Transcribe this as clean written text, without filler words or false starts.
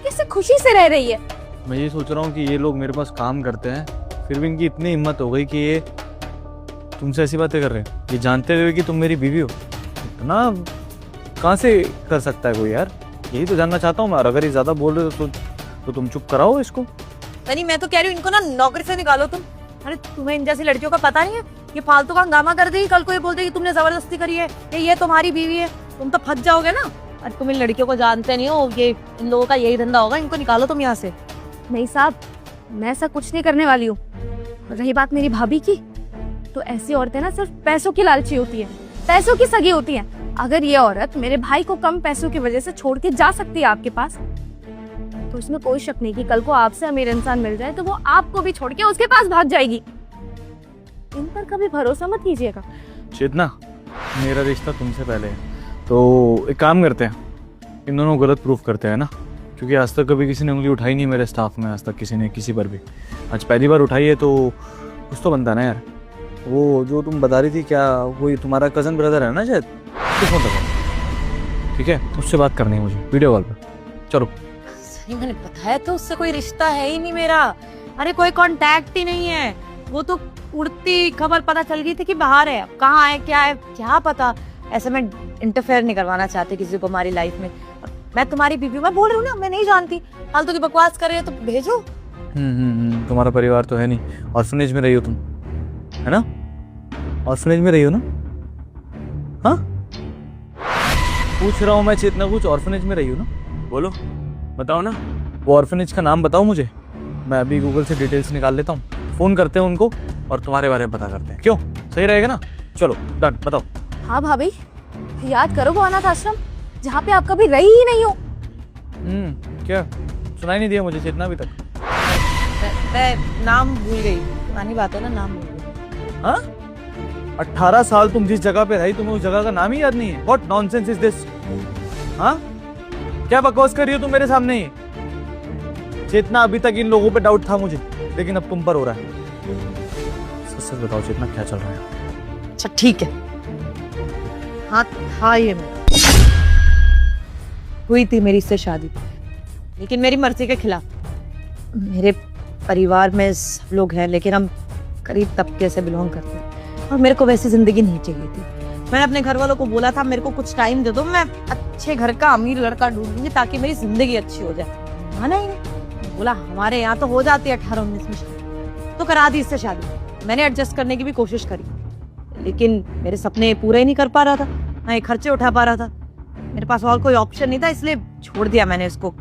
कैसे खुशी से रह रही है। मैं ये सोच रहा हूँ कि ये लोग मेरे पास काम करते हैं, फिर भी इनकी इतनी हिम्मत हो गई कि ये तुमसे ऐसी बातें कर रहे हैं, ये जानते हुए कि तुम मेरी बीवी हो। इतना कहाँ से कर सकता है कोई यार, यही तो जानना चाहता हूँ मैं। और अगर ये ज्यादा बोल रहे हो तो तुम चुप कराओ इसको। नहीं, मैं तो कह रही हूँ इनको ना नौकरी से निकालो तुम। अरे तुम्हें इन जैसी लड़कियों का पता नहीं है, ये फालतू का हंगामा कर देगी, कल को ये बोल देगी तुमने जबरदस्ती करी है, ये तुम्हारी बीवी है, तुम तो फंस जाओगे ना। अरे तुम इन लड़कियों को जानते नहीं हो, ये इन लोगों का यही धंधा होगा, इनको निकालो तुम यहाँ से। नहीं साहब, मैं ऐसा कुछ नहीं करने वाली हूँ। रही बात मेरी भाभी की, तो ऐसी औरतें ना सिर्फ पैसों की लालची होती है, पैसों की सगी होती है। अगर ये औरत मेरे भाई को कम पैसों की वजह से छोड़ के जा सकती है आपके पास, तो इसमें कोई शक नहीं कि कल को आपसे अमीर इंसान मिल जाए तो वो आपको भी छोड़ के उसके पास भाग जाएगी। इन पर कभी भरोसा मत कीजिएगा। चेतना, मेरा रिश्ता तुमसे पहले है, तो एक काम करते हैं, इन दोनों गलत प्रूफ करते हैं ना, क्योंकि आज तक कभी किसी ने उंगली उठाई नहीं मेरे स्टाफ में, आज तक किसी ने किसी पर भी। आज पहली बार उठाई है तो कुछ तो बनता है ना यार। वो जो तुम बता रही थी, क्या वही तुम्हारा कजन ब्रदर है ना शायद, फोन लगा, ठीक है, उससे बात करनी है मुझे वीडियो कॉल पर। चलो। सही मैंने बताया तो, उससे कोई रिश्ता है ही नहीं मेरा। अरे कोई कांटेक्ट ही नहीं है। वो तो उड़ती खबर पता चल गई थी कि बाहर है, अब कहाँ है क्या है क्या पता। ऐसे मैं इंटरफेयर नहीं करवाना चाहती किसी को हमारी लाइफ में। मैं तुम्हारी बीवी, मैं बोल रही हूँ ना, मैं नहीं जानती, फालतू की बकवास कर रहे हो तो भेजो। तुम्हारा परिवार तो है नहीं, ऑर्फनेज में रही हो तुम, है ना? ऑर्फनेज में रही हो ना? हाँ, पूछ रहा हूँ मैं चेतना, कुछ ऑर्फनेज में रही हो ना? बोलो, बताओ ना। वो ऑर्फनेज का नाम बताओ मुझे, मैं अभी गूगल से डिटेल्स निकाल लेता हूँ, फोन करते हैं उनको और तुम्हारे बारे में पता करते हैं। क्यों, सही रहेगा ना? चलो डन, बताओ। हाँ भाभी, याद करो वो अनाथ आश्रम जहाँ पे आप कभी रही ही नहीं हो। क्या सुनाई नहीं दिया मुझे चेतना अभी तक? मैं नाम भूल गई, पुरानी बात है ना, नाम भूल गई। हाँ, 18 साल तुम जिस जगह पे रही, तुम्हें उस जगह का नाम ही याद नहीं है? What nonsense is this? हाँ, क्या बकवास कर रही हो तुम मेरे सामने ही? चेतना, अभी तक इन लोगों पे डाउट था मुझे, लेकिन अब तुम पर हो रहा है। सच सच बताओ चेतना, क्या चल रहा है? अच्छा ठीक है, हाँ था ये मेरा, हुई थी मेरी इससे शादी, लेकिन मेरी मर्जी के खिलाफ। मेरे परिवार में सब लोग हैं, लेकिन हम गरीब तबके से बिलोंग करते हैं और मेरे को वैसी जिंदगी नहीं चाहिए थी। मैंने अपने घर वालों को बोला था मेरे को कुछ टाइम दे दो, मैं अच्छे घर का अमीर लड़का ढूंढूंगी ताकि मेरी जिंदगी अच्छी हो जाए। माना ही नहीं, बोला हमारे यहाँ तो हो जाती है 18-19 में शादी, तो करा दी इससे शादी। मैंने एडजस्ट करने की भी कोशिश करी, लेकिन मेरे सपने पूरे ही नहीं कर पा रहा था, ना ये खर्चे उठा पा रहा था। मेरे पास और कोई ऑप्शन नहीं था, इसलिए छोड़ दिया मैंने इसको।